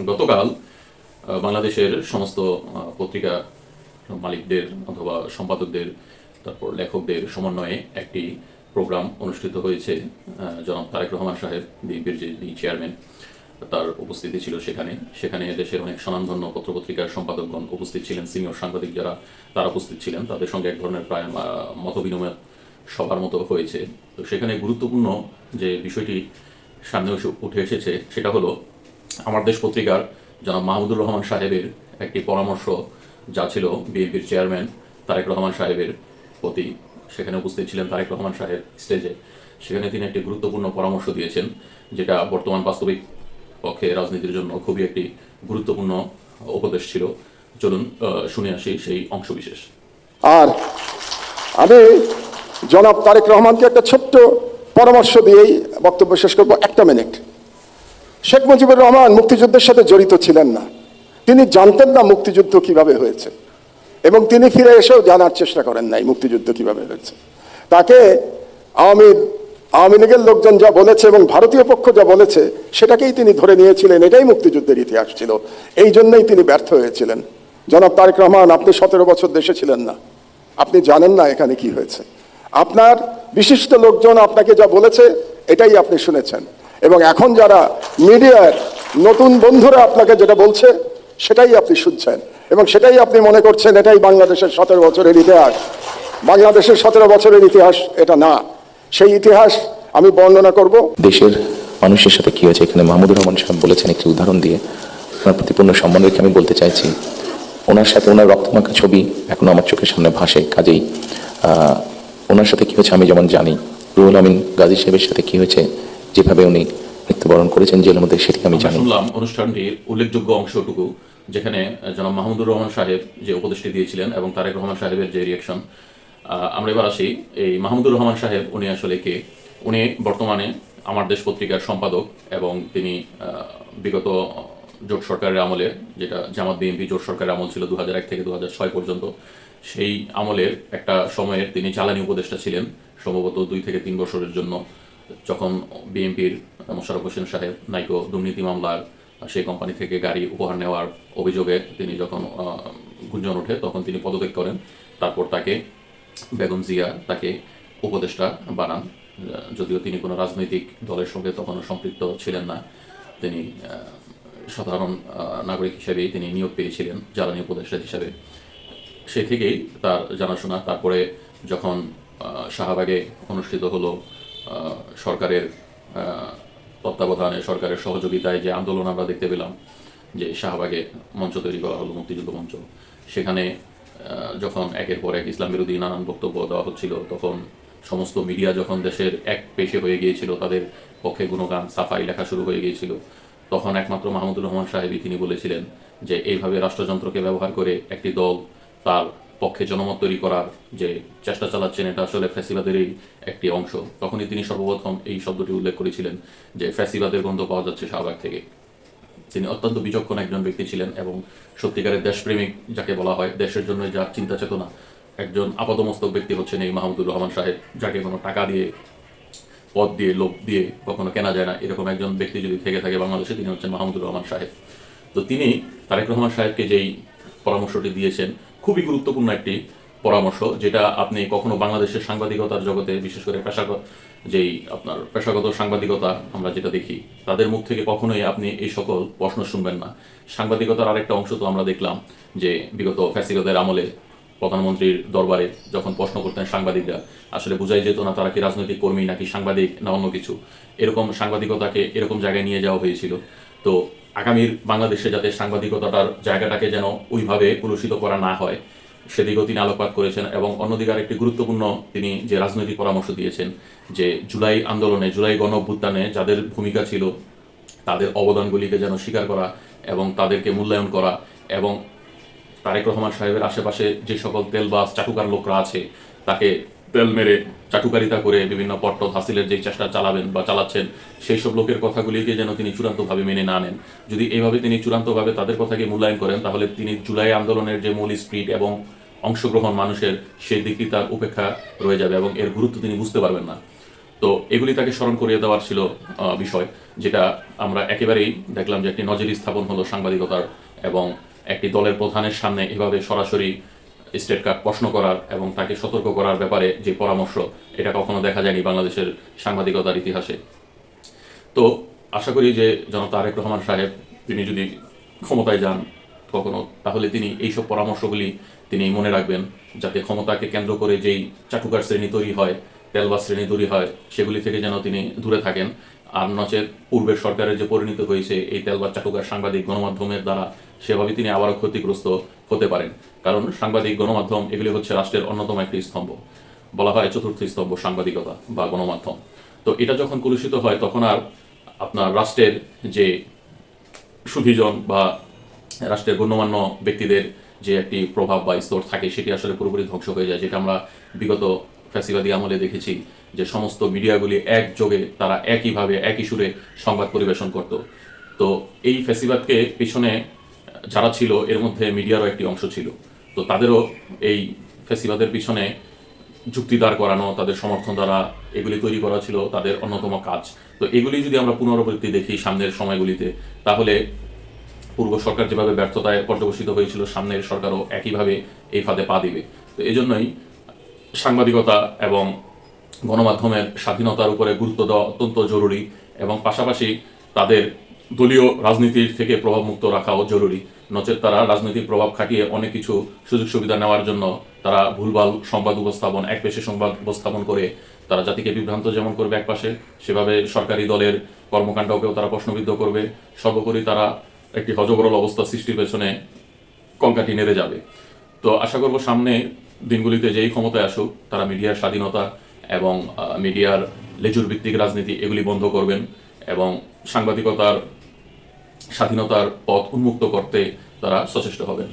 গতকাল বাংলাদেশের সমস্ত পত্রিকা মালিকদের অথবা সম্পাদকদের, তারপর লেখকদের সমন্বয়ে একটি প্রোগ্রাম অনুষ্ঠিত হয়েছে। জনাব তারেক রহমান সাহেব, বিএনপির যিনি চেয়ারম্যান, তার উপস্থিতি ছিল সেখানে দেশের অনেক স্বনামধন্য পত্রপত্রিকার সম্পাদকগণ উপস্থিত ছিলেন, সিনিয়র সাংবাদিক যারা তারা উপস্থিত ছিলেন, তাদের সঙ্গে এক ধরনের প্রায় মতবিনিময় সবার মতো হয়েছে। তো সেখানে গুরুত্বপূর্ণ যে বিষয়টি সামনে উঠে এসেছে সেটা হলো আমার দেশ পত্রিকার জনাব মাহমুদুর রহমান সাহেবের একটি পরামর্শ যা ছিল বিএনপির চেয়ারম্যান তারেক রহমান সাহেবের প্রতি। সেখানে উপস্থিত ছিলেন তারেক রহমান সাহেব স্টেজে। সেখানে তিনি একটি গুরুত্বপূর্ণ পরামর্শ দিয়েছেন, যেটা বর্তমান বাস্তবিক পক্ষে রাজনীতির জন্য খুবই একটি গুরুত্বপূর্ণ উপদেশ ছিল। চলুন শুনে আসি সেই অংশবিশেষ। আর আমি জনাব তারেক রহমানকে একটা ছোট্ট পরামর্শ দিয়েই বক্তব্য শেষ করবো। 1 মিনিট। শেখ মুজিবুর রহমান মুক্তিযুদ্ধের সাথে জড়িত ছিলেন না, তিনি জানতেন না মুক্তিযুদ্ধ কিভাবে হয়েছে, এবং তিনি ফিরে এসেও জানার চেষ্টা করেন নাই মুক্তিযুদ্ধ কিভাবে হয়েছে। তাকে আওয়ামী লীগের লোকজন যা বলেছে এবং ভারতীয় পক্ষ যা বলেছে সেটাকেই তিনি ধরে নিয়েছিলেন, এটাই মুক্তিযুদ্ধের ইতিহাস ছিল। এই জন্যই তিনি ব্যর্থ হয়েছিলেন। জনাব তারেক রহমান, আপনি 17 বছর দেশে ছিলেন না, আপনি জানেন না এখানে কি হয়েছে। আপনার বিশিষ্ট লোকজন আপনাকে যা বলেছে এটাই আপনি শুনেছেন, এবং এখন যারা মিডিয়ার নতুন বন্ধুরা আপনাকে যেটা বলছে সেটাই আপনি শুনছেন, এবং সেটাই আপনি মনে করছেন এটাই বাংলাদেশের 17 বছরের ইতিহাস। বাংলাদেশের 17 বছরের ইতিহাস এটা না। সেই ইতিহাস আমি বর্ণনা করব। দেশের মানুষের সাথে কি হয়েছে এখানে মাহমুদুর রহমান সাহেব বলেছেন একটি উদাহরণ দিয়ে। ওনার প্রতিপূর্ণ সম্মান রেখে আমি বলতে চাইছি, ওনার সাথে ওনার রক্তমাখা ছবি এখনো আমার চোখের সামনে ভাসে। কাজেই ওনার সাথে কি হয়েছে আমি যেমন জানি, রুহুল আমিন গাজী সাহেবের সাথে কি হয়েছে, যেভাবে উনি মৃত্যুবরণ করেছেন জেলের মধ্যে, সেটি আমি জানি। শুনলাম অনুষ্ঠানটির উল্লেখযোগ্য অংশটুকু, যেখানে জনাব মাহমুদুর রহমান সাহেব যে উপদেশটি দিয়েছিলেন এবং তারেক রহমান সাহেবের যে রিয়াকশন। আমরা এবার আসি, এই মাহমুদুর রহমান সাহেব উনি আসলে কে? উনি বর্তমানে আমার দেশ পত্রিকার সম্পাদক, এবং তিনি বিগত জোট সরকারের আমলে, যেটা জামাত বিএনপি জোট সরকারের আমল ছিল 2001 থেকে 2006 পর্যন্ত, সেই আমলের একটা সময়ের তিনি জ্বালানি উপদেষ্টা ছিলেন সম্ভবত 2 থেকে 3 বছরের জন্য, যখন বিএনপির মোশাররফ হোসেন সাহেব নাইকো দুর্নীতি মামলার সেই কোম্পানি থেকে গাড়ি উপহার নেওয়ার অভিযোগে তিনি যখন গুঞ্জন ওঠে তখন তিনি পদত্যাগ করেন। তারপর তাকে বেগম জিয়া তাকে উপদেষ্টা বানান, যদিও তিনি কোনো রাজনৈতিক দলের সঙ্গে তখনও সম্পৃক্ত ছিলেন না। তিনি সাধারণ নাগরিক হিসেবেই তিনি নিয়োগ পেয়েছিলেন জ্বালানি উপদেষ্টা হিসাবে। সে থেকেই তার জানাশোনা। তারপরে যখন শাহবাগে অনুষ্ঠিত হলো সরকারের তত্ত্বাবধানে, সরকারের সহযোগিতায় যে আন্দোলন আমরা দেখতে পেলাম, যে শাহবাগে মঞ্চ তৈরি করা হলো, মুক্তিযুদ্ধ মঞ্চ, সেখানে যখন একের পর এক ইসলাম বিরোধী নানান বক্তব্য দেওয়া হচ্ছিল, তখন সমস্ত মিডিয়া যখন দেশের এক পেশে হয়ে গিয়েছিল, তাদের পক্ষে গুণগান সাফাই লেখা শুরু হয়ে গিয়েছিল, তখন একমাত্র মাহমুদুর রহমান সাহেবই তিনি বলেছিলেন যে এইভাবে রাষ্ট্রযন্ত্রকে ব্যবহার করে একটি দল তার পক্ষে জনমত তৈরি করার যে চেষ্টা চালাচ্ছেন, এটা আসলে ফ্যাসিবাদেরই একটি অংশ। তখনই তিনি সর্বপ্রথম এই শব্দটি উল্লেখ করেছিলেন যে ফ্যাসিবাদের গন্ধ পাওয়া যাচ্ছে শাহবাগ থেকে। তিনি অত্যন্ত বিচক্ষণ একজন ব্যক্তি ছিলেন, এবং সত্যিকারের দেশপ্রেমিক যাকে বলা হয়, দেশের জন্য যার চিন্তা চেতনা, একজন আপাদমস্তক ব্যক্তি হচ্ছেন এই মাহমুদুর রহমান সাহেব, যাকে কোনো টাকা দিয়ে, পদ দিয়ে, লোভ দিয়ে কখনো কেনা যায় না। এরকম একজন ব্যক্তি যদি থেকে থাকে বাংলাদেশে, তিনি হচ্ছেন মাহমুদুর রহমান সাহেব। তো তিনি তারেক রহমান সাহেবকে যেই পরামর্শটি দিয়েছেন, খুবই গুরুত্বপূর্ণ একটি পরামর্শ, যেটা আপনি কখনো বাংলাদেশের সাংবাদিকতার জগতে, বিশেষ করে পেশাগত সাংবাদিকতা আমরা যেটা দেখি, তাদের মুখ থেকে কখনোই আপনি এই সকল প্রশ্ন শুনবেন না। সাংবাদিকতার আরেকটা অংশ তো আমরা দেখলাম যে বিগত ফ্যাসিবাদের আমলে প্রধানমন্ত্রীর দরবারে যখন প্রশ্ন করতেন সাংবাদিকরা, আসলে বোঝাই যেত না তারা কি রাজনৈতিক কর্মী নাকি সাংবাদিক না অন্য কিছু। এরকম সাংবাদিকতাকে এরকম জায়গায় নিয়ে যাওয়া হয়েছিল। তো আগামীর বাংলাদেশে যাতে সাংবাদিকতাটার জায়গাটাকে যেন ওইভাবে কলুষিত করা না হয়, সেদিকেও তিনি আলোকপাত করেছেন। এবং অন্যদিকে আরেকটি গুরুত্বপূর্ণ তিনি যে রাজনৈতিক পরামর্শ দিয়েছেন, যে জুলাই আন্দোলনে, জুলাই গণ অভ্যুত্থানে যাদের ভূমিকা ছিল, তাদের অবদানগুলিকে যেন স্বীকার করা এবং তাদেরকে মূল্যায়ন করা, এবং তারেক রহমান সাহেবের আশেপাশে যে সকল তেলবাজ চাটুকার লোকরা আছে, তাকে তেল মেরে চাটুকারিতা করে বিভিন্ন পট্ট হাসিলের যে চেষ্টা চালাবেন বা চালাচ্ছেন, সেই সব লোকের কথাগুলিকে যেন তিনি চূড়ান্তভাবে মেনে না নেন। যদি এইভাবে তিনি চূড়ান্তভাবে তাদের কথাকে মূল্যায়ন করেন, তাহলে তিনি জুলাই আন্দোলনের যে মূল স্পিরিট এবং অংশগ্রহণ মানুষের, সেই দিকটি তার উপেক্ষা রয়ে যাবে এবং এর গুরুত্ব তিনি বুঝতে পারবেন না। তো এগুলি তাকে স্মরণ করিয়ে দেওয়ার ছিল বিষয়, যেটা আমরা একেবারেই দেখলাম যে একটি নজির স্থাপন হলো সাংবাদিকতার, এবং একটি দলের প্রধানের সামনে এভাবে সরাসরি স্টেট কার্ড প্রশ্ন করার এবং তাকে সতর্ক করার ব্যাপারে যে পরামর্শ, এটা কখনো দেখা যায়নি বাংলাদেশের সাংবাদিকতার ইতিহাসে। তো আশা করি যে জনাব তারেক রহমান সাহেব তিনি যদি ক্ষমতায় যান কখনো, তাহলে তিনি এইসব পরামর্শগুলি তিনি মনে রাখবেন, যাতে ক্ষমতাকে কেন্দ্র করে যেই চাটুকার শ্রেণী তৈরি হয়, তেলবাজ শ্রেণী তৈরি হয়, সেগুলি থেকে যেন তিনি দূরে থাকেন। আর নচেত পূর্বের সরকারের যে পরিণত হয়েছে এই তেলবাজ চাটুকার সাংবাদিক গণমাধ্যমের দ্বারা, সেভাবে তিনি আবারও ক্ষতিগ্রস্ত হতে পারেন। কারণ সাংবাদিক গণমাধ্যম এগুলি হচ্ছে রাষ্ট্রের অন্যতম একটি স্তম্ভ, বলা হয় চতুর্থ স্তম্ভ সাংবাদিকতা বা গণমাধ্যম। তো এটা যখন কলুষিত হয় তখন আর আপনার রাষ্ট্রের যে সুবিজন বা রাষ্ট্রের গণ্যমান্য ব্যক্তিদের যে একটি প্রভাব বা স্তর থাকে, সেটি আসলে পুরোপুরি ধ্বংস হয়ে যায়, যেটা আমরা বিগত ফ্যাসিবাদী আমলে দেখেছি যে সমস্ত মিডিয়াগুলি একযোগে তারা একইভাবে একই সুরে সংবাদ পরিবেশন করত। তো এই ফ্যাসিবাদকে পিছনে যারা ছিল এর মধ্যে মিডিয়ারও একটি অংশ ছিল। তো তাদেরও এই ফ্যাসিবাদের পিছনে যুক্তি দাঁড় করানো, তাদের সমর্থন দ্বারা এগুলি তৈরি করা ছিল তাদের অন্যতম কাজ। তো এগুলি যদি আমরা পুনরাবৃত্তি দেখি সামনের সময়গুলিতে, তাহলে পূর্ব সরকার যেভাবে ব্যর্থতায় পর্যবসিত হয়েছিল, সামনের সরকারও একইভাবে এই ফাঁদে পা দিবে। তো এই জন্যই সাংবাদিকতা এবং গণমাধ্যমের স্বাধীনতার উপরে গুরুত্ব দেওয়া অত্যন্ত জরুরি, এবং পাশাপাশি তাদের দলীয় রাজনীতির থেকে প্রভাবমুক্ত রাখাও জরুরি। নচেত তারা রাজনৈতিক প্রভাব খাটিয়ে অনেক কিছু সুযোগ সুবিধা নেওয়ার জন্য তারা ভুলভাল সংবাদ উপস্থাপন, একপেশে সংবাদ উপস্থাপন করে তারা জাতিকে বিভ্রান্ত যেমন করবে একপাশে, সেভাবে সরকারি দলের কর্মকাণ্ডকেও তারা প্রশ্নবিদ্ধ করবে। সর্বোপরি তারা একটি হযবরল অবস্থা সৃষ্টির পেছনে কলকাঠি নেড়ে যাবে। তো আশা করব সামনে দিনগুলিতে যেই ক্ষমতায় আসুক, তারা মিডিয়ার স্বাধীনতা এবং মিডিয়ার লেজুর ভিত্তিক রাজনীতি এগুলি বন্ধ করবেন, এবং সাংবাদিকতার স্বাধীনতার পথ উন্মুক্ত করতে তারা সচেষ্ট হবেন।